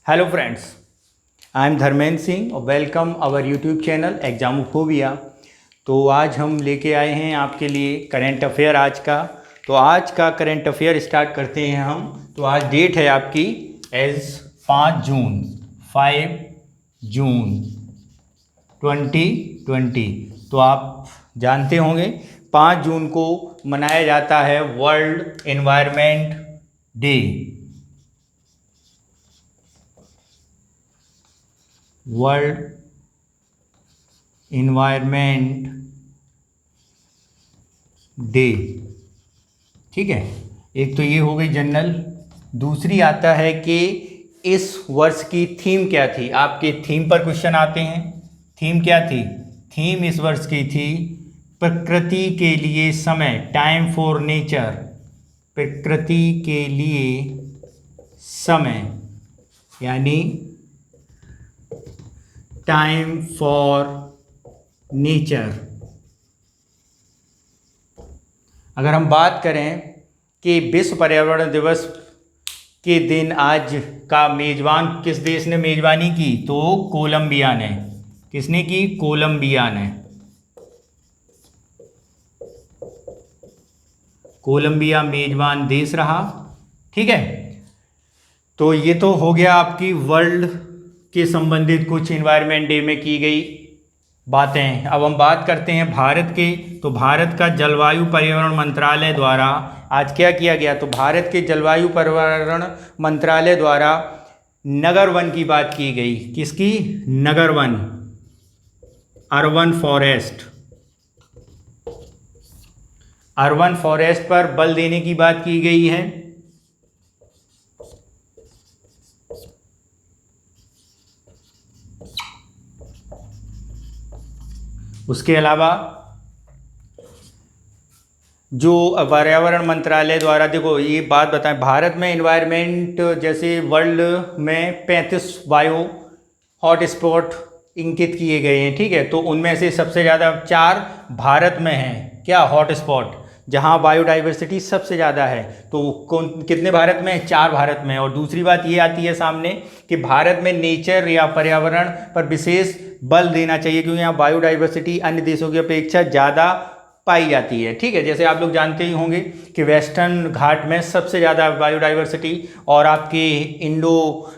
Hello friends, I am Dharmendra Singh और welcome our YouTube channel एग्जामोफोबिया। तो आज हम लेके आए हैं आपके लिए करंट अफेयर आज का। तो आज का करंट अफेयर स्टार्ट करते हैं हम। तो आज डेट है आपकी एज 5 जून 2020। तो आप जानते होंगे 5 जून को मनाया जाता है world environment day. World environment day, ठीक है। एक तो ये हो गई जनरल। दूसरी आता है कि इस वर्ष की थीम क्या थी। आपके थीम पर क्वेश्चन आते हैं। थीम क्या थी? थीम इस वर्ष की थी प्रकृति के लिए समय, टाइम फॉर नेचर। प्रकृति के लिए समय यानी टाइम फॉर नेचर। अगर हम बात करें कि विश्व पर्यावरण दिवस के दिन आज का मेजबान किस देश ने मेजबानी की, तो कोलंबिया ने। किसने की? कोलंबिया ने। कोलंबिया मेजबान देश रहा, ठीक है। तो ये तो हो गया आपकी वर्ल्ड के संबंधित कुछ एनवायरनमेंट डे में की गई बातें। अब हम बात करते हैं भारत के। तो भारत का जलवायु पर्यावरण मंत्रालय द्वारा आज क्या किया गया? तो भारत के जलवायु पर्यावरण मंत्रालय द्वारा नगर वन की बात की गई। किसकी? नगर वन, अर्बन फॉरेस्ट। अर्बन फॉरेस्ट पर बल देने की बात की गई है। उसके अलावा जो पर्यावरण मंत्रालय द्वारा, देखो ये बात बताएं, भारत में एनवायरनमेंट जैसे वर्ल्ड में 35 बायो हॉट स्पॉट इंकित किए गए हैं, ठीक है। तो उनमें से सबसे ज़्यादा 4 भारत में हैं। क्या? हॉट स्पॉट, जहाँ बायोडाइवर्सिटी सबसे ज़्यादा है। तो कौन कितने भारत में? 4 भारत में। और दूसरी बात ये आती है सामने कि भारत में नेचर या पर्यावरण पर विशेष बल देना चाहिए, क्योंकि यहाँ बायोडाइवर्सिटी अन्य देशों की अपेक्षा ज़्यादा पाई जाती है, ठीक है। जैसे आप लोग जानते ही होंगे कि वेस्टर्न घाट में सबसे ज़्यादा बायोडाइवर्सिटी, और आपके Indo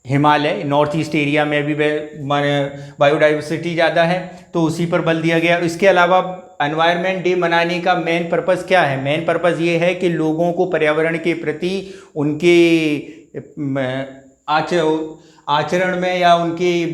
Himalaya north east area में भी बायोडाइवर्सिटी ज़्यादा है, तो उसी पर बल दिया गया। इसके अलावा एनवायरनमेंट डे मनाने का मेन पर्पज़ क्या है? मेन पर्पज़ ये है कि लोगों को पर्यावरण के प्रति उनके आचरण में या उनके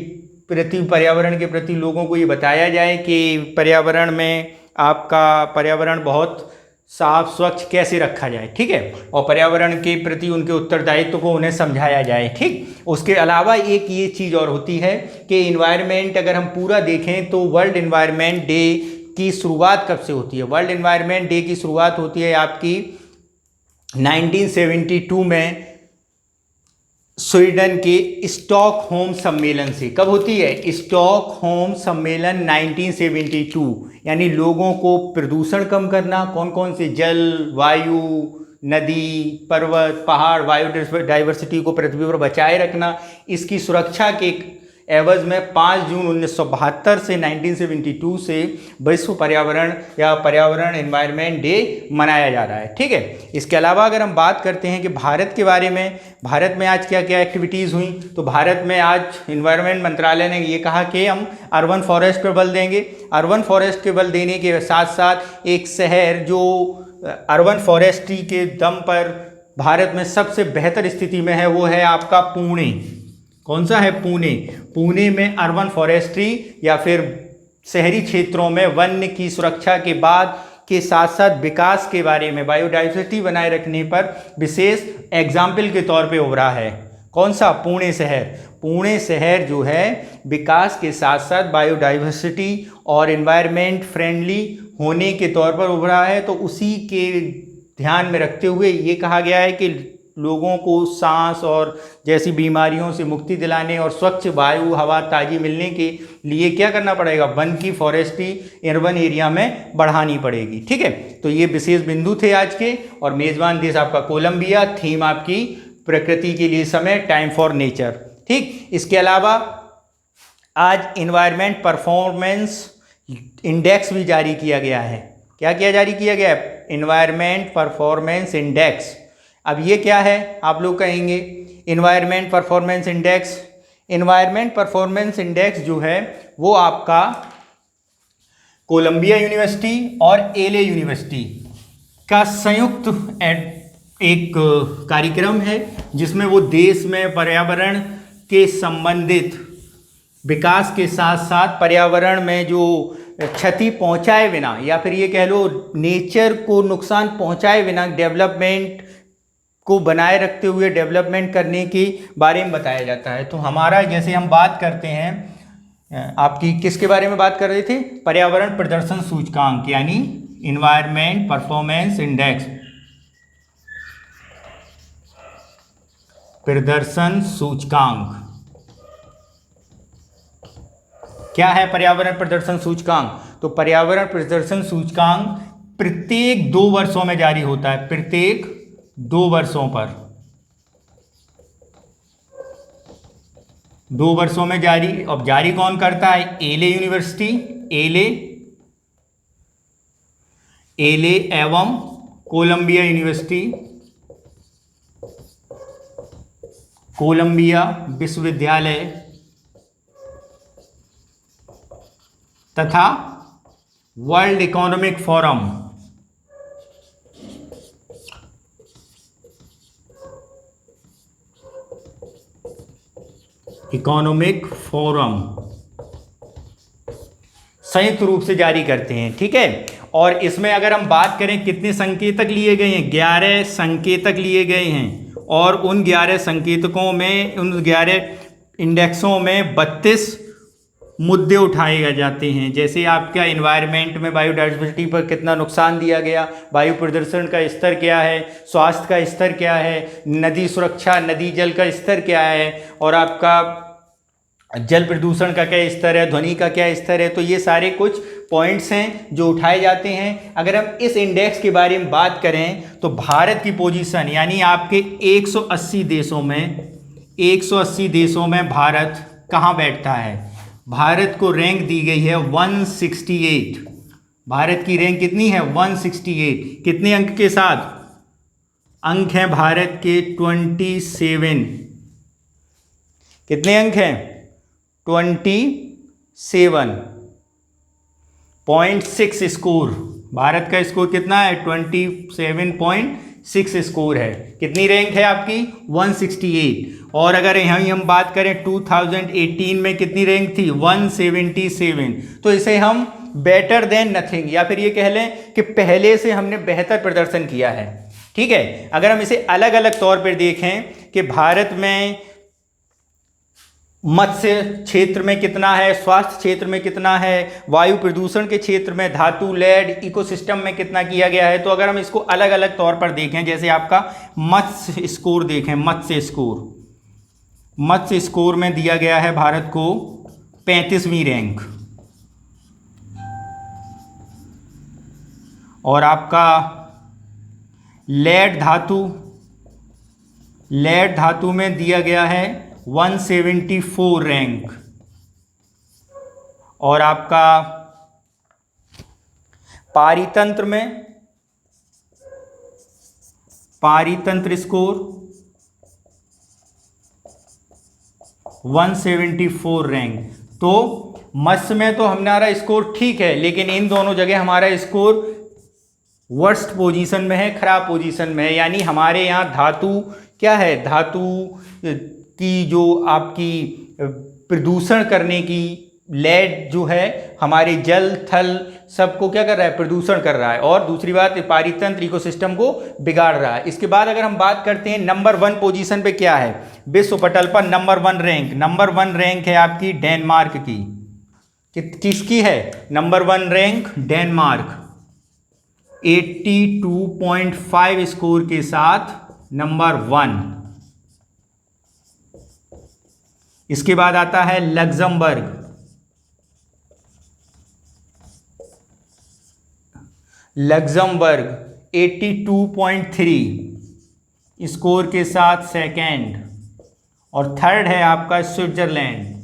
प्रति, पर्यावरण के प्रति लोगों को ये बताया जाए कि पर्यावरण में आपका पर्यावरण बहुत साफ स्वच्छ कैसे रखा जाए, ठीक है। और पर्यावरण के प्रति उनके उत्तरदायित्व को उन्हें समझाया जाए, ठीक। उसके अलावा एक ये चीज़ और होती है कि इन्वायरमेंट अगर हम पूरा देखें तो वर्ल्ड इन्वायरमेंट डे की शुरुआत कब से होती है? वर्ल्ड इन्वायरमेंट डे की शुरुआत होती है आपकी 1972 में स्वीडन के स्टॉकहोम सम्मेलन से। कब होती है? स्टॉकहोम सम्मेलन 1972। यानी लोगों को प्रदूषण कम करना, कौन कौन से जल, वायु, नदी, पर्वत, पहाड़, बायोडाइवर्सिटी को पृथ्वी पर बचाए रखना, इसकी सुरक्षा के एवज में 5 जून 1972 से 1972 से विश्व पर्यावरण या पर्यावरण एनवायरनमेंट डे मनाया जा रहा है, ठीक है। इसके अलावा अगर हम बात करते हैं कि भारत के बारे में, भारत में आज क्या क्या एक्टिविटीज़ हुई, तो भारत में आज एनवायरनमेंट मंत्रालय ने ये कहा कि हम अर्बन फॉरेस्ट पर बल देंगे। अर्बन फॉरेस्ट के बल देने के साथ साथ एक शहर जो अर्बन फॉरेस्ट्री के दम पर भारत में सबसे बेहतर स्थिति में है, वो है आपका पुणे। कौन सा है? पुणे। पुणे में अर्बन फॉरेस्ट्री या फिर शहरी क्षेत्रों में वन्य की सुरक्षा के बाद के साथ साथ विकास के बारे में, बायोडाइवर्सिटी बनाए रखने पर विशेष एग्जाम्पल के तौर पे उभरा है। कौन सा? पुणे शहर। पुणे शहर जो है विकास के साथ साथ बायोडाइवर्सिटी और एनवायरनमेंट फ्रेंडली होने के तौर पर उभरा है। तो उसी के ध्यान में रखते हुए ये कहा गया है कि लोगों को सांस और जैसी बीमारियों से मुक्ति दिलाने और स्वच्छ वायु हवा ताज़ी मिलने के लिए क्या करना पड़ेगा? वन की फॉरेस्ट्री अर्बन एरिया में बढ़ानी पड़ेगी, ठीक है। तो ये विशेष बिंदु थे आज के। और मेज़बान देश आपका कोलंबिया, थीम आपकी प्रकृति के लिए समय, टाइम फॉर नेचर। ठीक, इसके अलावा आज इन्वायरमेंट परफॉर्मेंस इंडेक्स भी जारी किया गया है। क्या क्या जारी किया गया है? Environment performance index. अब ये क्या है आप लोग कहेंगे? Environment performance index, environment performance index जो है वो आपका कोलंबिया यूनिवर्सिटी और एले यूनिवर्सिटी का संयुक्त एक कार्यक्रम है, जिसमें वो देश में पर्यावरण के संबंधित विकास के साथ साथ पर्यावरण में जो क्षति पहुंचाए बिना, या फिर ये कह लो नेचर को नुकसान पहुंचाए बिना डेवलपमेंट को बनाए रखते हुए डेवलपमेंट करने के बारे में बताया जाता है। तो हमारा जैसे हम बात करते हैं, आपकी किसके बारे में बात कर रहे थे? पर्यावरण प्रदर्शन सूचकांक, यानी इन्वायरमेंट परफॉर्मेंस इंडेक्स, प्रदर्शन सूचकांक। क्या है पर्यावरण प्रदर्शन सूचकांक? तो पर्यावरण प्रदर्शन सूचकांक प्रत्येक 2 वर्षों में जारी होता है, प्रत्येक 2 वर्षों पर, 2 वर्षों में जारी। अब जारी कौन करता है? एले यूनिवर्सिटी, एले एवं कोलंबिया यूनिवर्सिटी, कोलंबिया विश्वविद्यालय तथा world economic forum, economic forum संयुक्त रूप से जारी करते हैं। ठीक है, और इसमें अगर हम बात करें कितने संकेतक लिए गए हैं? 11 संकेतक लिए गए हैं, और उन 11 संकेतकों में, उन 11 इंडेक्सों में 32 मुद्दे उठाए जाते हैं। जैसे आपका इन्वायरमेंट में बायोडाइवर्सिटी पर कितना नुकसान दिया गया, वायु प्रदूषण का स्तर क्या है, स्वास्थ्य का स्तर क्या है, नदी सुरक्षा, नदी जल का स्तर क्या है, और आपका जल प्रदूषण का क्या स्तर है, ध्वनि का क्या स्तर है। तो ये सारे कुछ पॉइंट्स हैं जो उठाए जाते हैं। अगर हम इस इंडेक्स के बारे में बात करें तो भारत की पोजीशन, यानी आपके 180 देशों में, 180 देशों में भारत कहाँ बैठता है? भारत को रैंक दी गई है 168। भारत की रैंक कितनी है? 168। कितने अंक के साथ? अंक हैं भारत के 27। कितने अंक हैं? 27.6 स्कोर। भारत का स्कोर कितना है? 27.6 स्कोर है। कितनी रैंक है आपकी? 168। और अगर यहाँ हम बात करें 2018 में कितनी रैंक थी? 177। तो इसे हम बेटर देन नथिंग, या फिर ये कह लें कि पहले से हमने बेहतर प्रदर्शन किया है। ठीक है, अगर हम इसे अलग अलग तौर पर देखें कि भारत में मत्स्य क्षेत्र में कितना है, स्वास्थ्य क्षेत्र में कितना है, वायु प्रदूषण के क्षेत्र में, धातु लेड इकोसिस्टम में कितना किया गया है। तो अगर हम इसको अलग अलग तौर पर देखें, जैसे आपका मत्स्य स्कोर देखें, मत्स्य स्कोर में दिया गया है भारत को 35वीं रैंक, और आपका लेड धातु में दिया गया है 174 रैंक, और आपका पारितंत्र स्कोर 174 रैंक। तो मत्स्य में तो हमारा स्कोर ठीक है, लेकिन इन दोनों जगह हमारा स्कोर वर्स्ट पोजीशन में है, खराब पोजीशन में है। यानी हमारे यहाँ धातु क्या है? धातु की जो आपकी प्रदूषण करने की लेड जो है, हमारे जल थल सबको क्या कर रहा है? प्रदूषण कर रहा है। और दूसरी बात, पारितंत्र इकोसिस्टम को बिगाड़ रहा है। इसके बाद अगर हम बात करते हैं नंबर 1 पोजीशन पे क्या है विश्व पटल पर? नंबर 1 रैंक है आपकी डेनमार्क की। किसकी है नंबर 1 रैंक? डेनमार्क 82.5 स्कोर के साथ नंबर 1। इसके बाद आता है लग्जमबर्ग, लग्जमबर्ग 82.3। स्कोर के साथ सेकंड, और थर्ड है आपका स्विट्जरलैंड।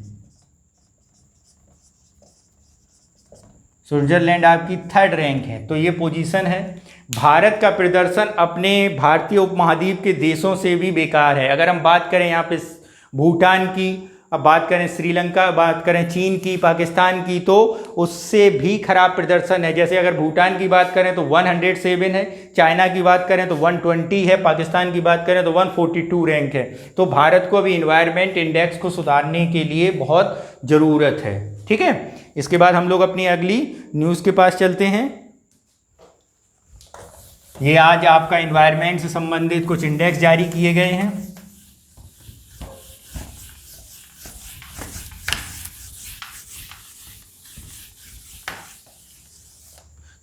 स्विट्जरलैंड आपकी थर्ड रैंक है। तो ये पोजीशन है। भारत का प्रदर्शन अपने भारतीय उपमहाद्वीप के देशों से भी बेकार है। अगर हम बात करें यहाँ पे भूटान की, अब बात करें श्रीलंका, बात करें चीन की, पाकिस्तान की, तो उससे भी खराब प्रदर्शन है। जैसे अगर भूटान की बात करें तो 107 है, चाइना की बात करें तो 120 है, पाकिस्तान की बात करें तो 142 रैंक है। तो भारत को अभी इन्वायरमेंट इंडेक्स को सुधारने के लिए बहुत ज़रूरत है। ठीक है, इसके बाद हम लोग अपनी अगली न्यूज़ के पास चलते हैं। ये आज आपका इन्वायरमेंट से संबंधित कुछ इंडेक्स जारी किए गए हैं।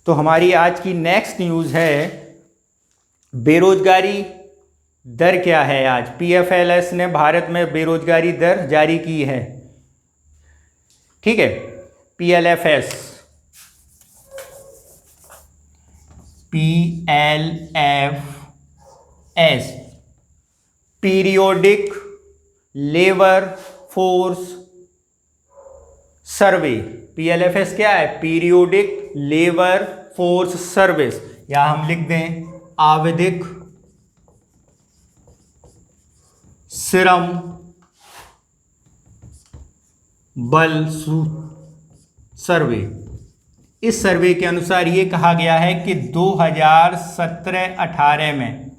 तो हमारी आज की नेक्स्ट न्यूज़ है बेरोजगारी दर क्या है। आज PFLS ने भारत में बेरोजगारी दर जारी की है। ठीक है, PLFS periodic labour force survey. PLFS क्या है? पीरियोडिक लेबर फोर्स सर्विस, या हम लिख दें आवधिक श्रम बल सर्वे। इस सर्वे के अनुसार ये कहा गया है कि 2017-18 में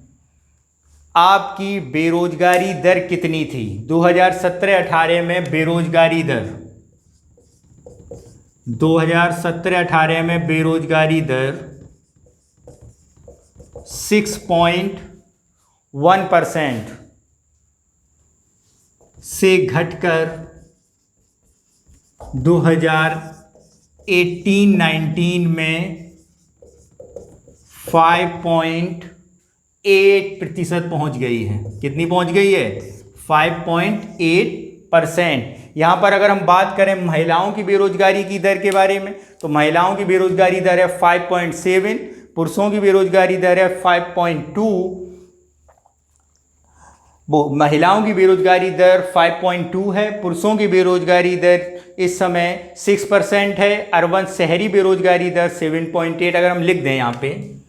आपकी बेरोजगारी दर कितनी थी। 2017-18 में बेरोजगारी दर, 2017-18 में बेरोजगारी दर 6.1% से घटकर 2018-19 में 5.8% पहुंच गई है। कितनी पहुंच गई है? 5.8%। यहाँ पर अगर हम बात करें महिलाओं की बेरोजगारी की दर के बारे में, तो महिलाओं की बेरोजगारी दर है 5.7, पुरुषों की बेरोजगारी दर है 5.2। महिलाओं की बेरोजगारी दर 5.2 है, पुरुषों की बेरोजगारी दर इस समय 6% है। अर्बन शहरी बेरोजगारी दर 7.8। अगर हम लिख दें यहाँ पे,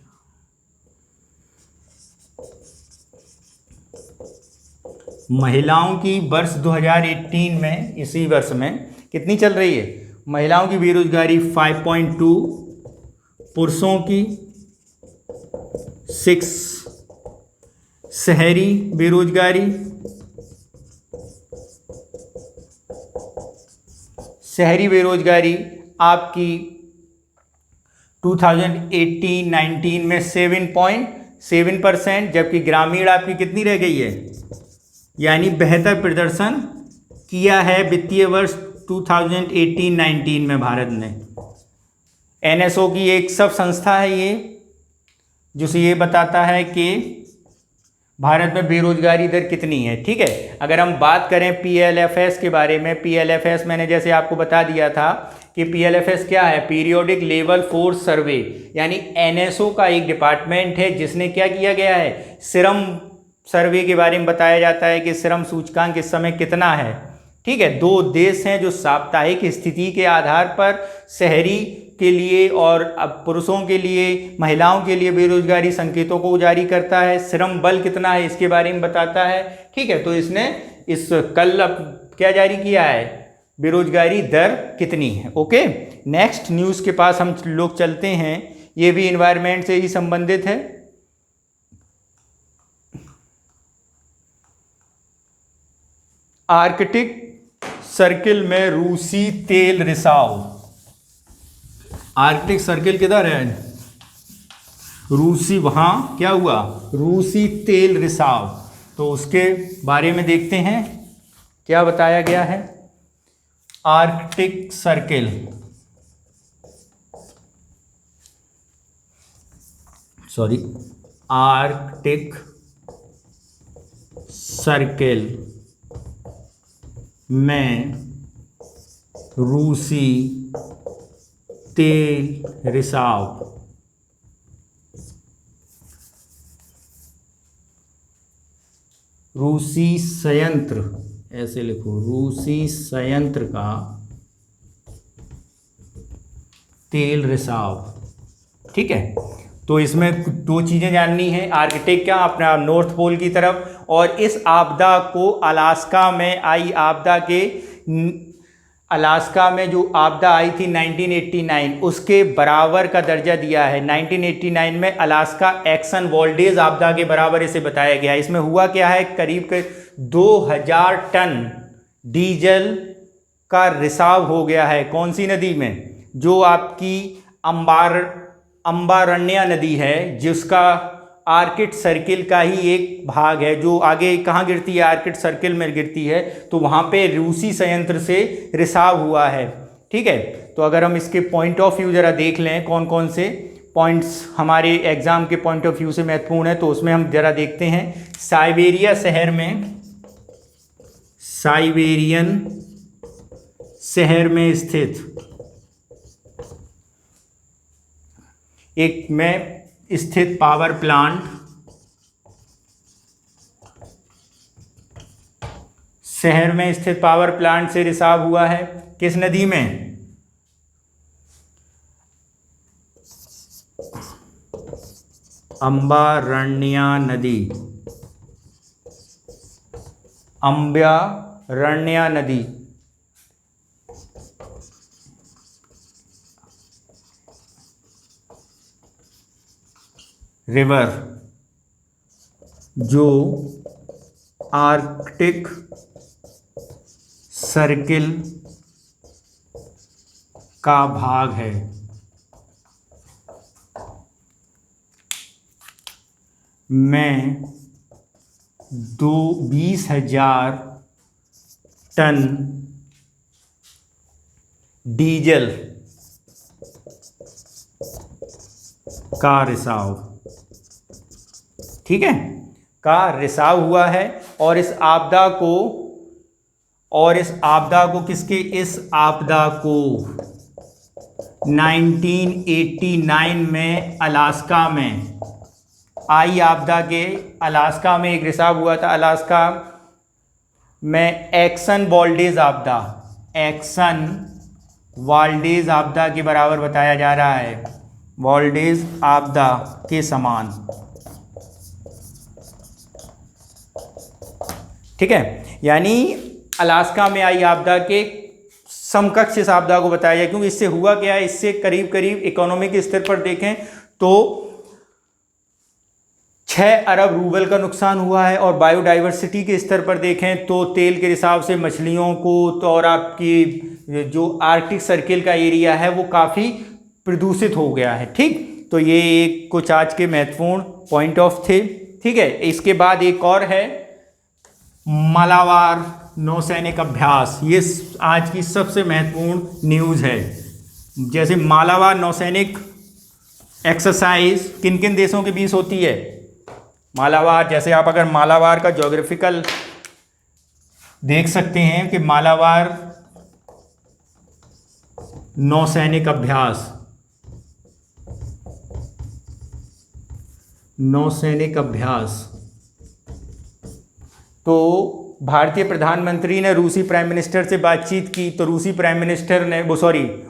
महिलाओं की वर्ष 2018 में, इसी वर्ष में कितनी चल रही है? महिलाओं की बेरोजगारी 5.2, पुरुषों की 6। शहरी बेरोजगारी, शहरी बेरोजगारी आपकी 2018-19 में 7.7%, जबकि ग्रामीण आपकी कितनी रह गई है? यानी बेहतर प्रदर्शन किया है वित्तीय वर्ष 2018-19 में भारत ने। NSO की एक सब संस्था है ये, जिसे ये बताता है कि भारत में बेरोजगारी दर कितनी है। ठीक है, अगर हम बात करें PLFS के बारे में, PLFS मैंने जैसे आपको बता दिया था कि PLFS क्या है? पीरियोडिक लेबर फोर्स सर्वे, यानी NSO का एक डिपार्टमेंट है जिसने क्या किया गया है? श्रम सर्वे के बारे में बताया जाता है कि श्रम सूचकांक इस समय कितना है। ठीक है, 2 देश हैं जो साप्ताहिक स्थिति के आधार पर शहरी के लिए और अब पुरुषों के लिए, महिलाओं के लिए बेरोजगारी संकेतों को जारी करता है। श्रम बल कितना है इसके बारे में बताता है। ठीक है, तो इसने इस कल अब क्या जारी किया है? बेरोजगारी दर कितनी है। ओके, नेक्स्ट न्यूज़ के पास हम लोग चलते हैं। ये भी इन्वायरमेंट से ही संबंधित है। आर्कटिक सर्किल में रूसी तेल रिसाव। आर्कटिक सर्किल किधर है? रूसी, वहां क्या हुआ? रूसी तेल रिसाव। तो उसके बारे में देखते हैं क्या बताया गया है। आर्कटिक सर्किल, आर्कटिक सर्किल में रूसी तेल रिसाव। रूसी संयंत्र, ऐसे लिखो, रूसी संयंत्र का तेल रिसाव। ठीक है, तो इसमें दो चीज़ें जाननी है, आर्कटिक क्या अपना नॉर्थ पोल की तरफ, और इस आपदा को अलास्का में आई आपदा के, अलास्का में जो आपदा आई थी 1989 उसके बराबर का दर्जा दिया है। 1989 में अलास्का एक्सन वॉल्डेज आपदा के बराबर इसे बताया गया है। इसमें हुआ क्या है, करीब 2000 टन डीजल का रिसाव हो गया है। कौन सी नदी में, जो आपकी अम्बारण्य नदी है, जिसका आर्किट सर्किल का ही एक भाग है, जो आगे कहाँ गिरती है, आर्किट सर्किल में गिरती है, तो वहाँ पे रूसी संयंत्र से रिसाव हुआ है। ठीक है, तो अगर हम इसके पॉइंट ऑफ व्यू ज़रा देख लें, कौन कौन से पॉइंट्स हमारे एग्ज़ाम के पॉइंट ऑफ व्यू से महत्वपूर्ण है, तो उसमें हम ज़रा देखते हैं। साइबेरिया शहर में, साइबेरियन शहर में स्थित एक में स्थित पावर प्लांट, शहर में स्थित पावर प्लांट से रिसाव हुआ है। किस नदी में, अम्बारण्य नदी, अम्बारण्य नदी। रिवर, जो आर्कटिक सर्किल का भाग है, में 20,000 टन डीजल का रिसाव, ठीक है, का रिसाव हुआ है। और इस आपदा को किसके, इस आपदा को 1989 में अलास्का में आई आपदा के, अलास्का में एक रिसाव हुआ था। अलास्का में एक्सन वाल्डेज आपदा, एक्सन वाल्डेज आपदा के बराबर बताया जा रहा है, वाल्डेज आपदा के समान। ठीक है, यानी अलास्का में आई आपदा के समकक्ष इस आपदा को बताया जाए, क्योंकि इससे हुआ क्या है, इससे करीब करीब इकोनॉमी के स्तर पर देखें तो 6 अरब रूबल का नुकसान हुआ है, और बायोडाइवर्सिटी के स्तर पर देखें तो तेल के रिसाव से मछलियों को, तो और आपकी जो आर्कटिक सर्किल का एरिया है वो काफ़ी प्रदूषित हो गया है। ठीक, तो ये एक कुछ आज के महत्वपूर्ण पॉइंट ऑफ थे। ठीक है, इसके बाद एक और है मालाबार नौसैनिक अभ्यास। ये आज की सबसे महत्वपूर्ण न्यूज़ है। जैसे मालाबार नौसैनिक एक्सरसाइज किन किन देशों के बीच होती है, मालाबार, जैसे आप अगर मालाबार का ज्योग्राफिकल देख सकते हैं कि मालाबार नौसैनिक अभ्यास, नौसैनिक अभ्यास, तो भारतीय प्रधानमंत्री ने रूसी प्राइम मिनिस्टर से बातचीत की, तो रूसी प्राइम मिनिस्टर ने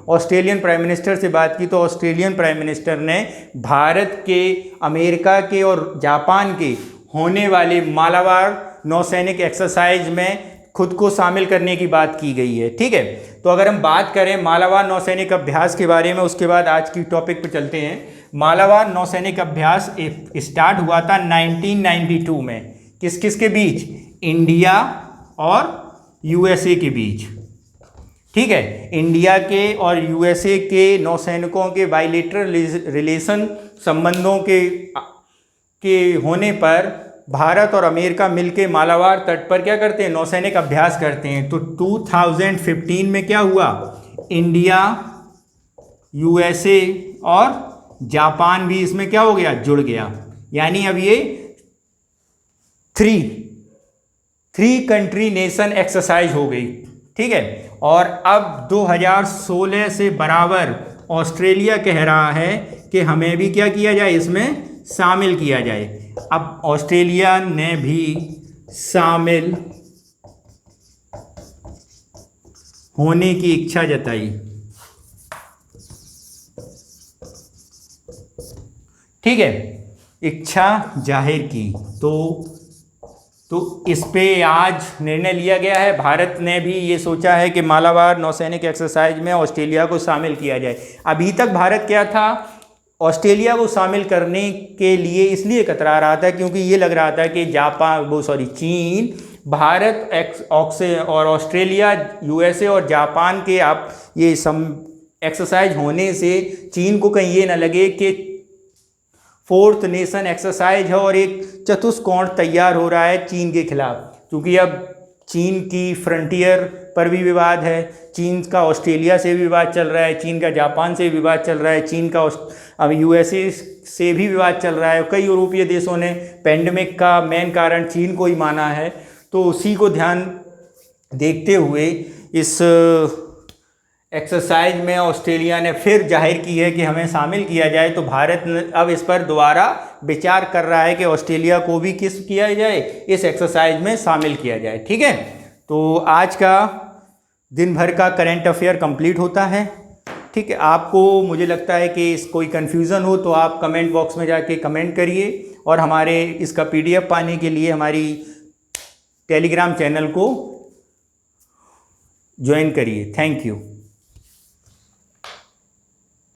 ऑस्ट्रेलियन प्राइम मिनिस्टर से बात की, तो ऑस्ट्रेलियन प्राइम मिनिस्टर ने भारत के, अमेरिका के और जापान के होने वाले मालाबार नौसैनिक एक्सरसाइज में खुद को शामिल करने की बात की गई है। ठीक है, तो अगर हम बात करें मालाबार नौसैनिक अभ्यास के बारे में, उसके बाद आज की टॉपिक पर चलते हैं। मालाबार नौसैनिक अभ्यास स्टार्ट हुआ था 1992 में, किस किस के बीच, इंडिया और यूएसए के बीच। ठीक है, इंडिया के और यूएसए के नौसैनिकों के बायलैटरल रिलेशन संबंधों के होने पर भारत और अमेरिका मिलकर मालाबार तट पर क्या करते हैं, नौसैनिक अभ्यास करते हैं। तो 2015 में क्या हुआ, इंडिया, यूएसए और जापान भी इसमें क्या हो गया, जुड़ गया। यानी अब ये थ्री कंट्री नेशन एक्सरसाइज हो गई। ठीक है, और अब 2016 से बराबर ऑस्ट्रेलिया कह रहा है कि हमें भी क्या किया जाए, इसमें शामिल किया जाए। अब ऑस्ट्रेलिया ने भी शामिल होने की इच्छा जताई। ठीक है, इच्छा जाहिर की। तो इस पे आज निर्णय लिया गया है। भारत ने भी ये सोचा है कि मालाबार नौसैनिक एक्सरसाइज में ऑस्ट्रेलिया को शामिल किया जाए। अभी तक भारत क्या था, ऑस्ट्रेलिया को शामिल करने के लिए इसलिए कतरा रहा था क्योंकि ये लग रहा था कि चीन, भारत और ऑस्ट्रेलिया, यूएसए और जापान के आप ये एक्सरसाइज होने से चीन को कहीं ये ना लगे कि फोर्थ नेशन एक्सरसाइज है और एक चतुष्कोण तैयार हो रहा है चीन के खिलाफ। क्योंकि अब चीन की फ्रंटियर पर भी विवाद है, चीन का ऑस्ट्रेलिया से भी विवाद चल रहा है, चीन का जापान से भी विवाद चल रहा है, चीन का अब यूएसए से भी विवाद चल रहा है। कई यूरोपीय देशों ने पेंडेमिक का मेन कारण चीन को ही माना है। तो उसी को ध्यान देखते हुए इस एक्सरसाइज में ऑस्ट्रेलिया ने फिर जाहिर की है कि हमें शामिल किया जाए। तो भारत अब इस पर दोबारा विचार कर रहा है कि ऑस्ट्रेलिया को भी किस किया जाए, इस एक्सरसाइज में शामिल किया जाए। ठीक है, तो आज का दिन भर का करंट अफेयर कंप्लीट होता है। ठीक है, आपको मुझे लगता है कि कोई कन्फ्यूज़न हो तो आप कमेंट बॉक्स में जाके कमेंट करिए और हमारे इसका PDF पाने के लिए हमारी टेलीग्राम चैनल को ज्वाइन करिए। Thank you.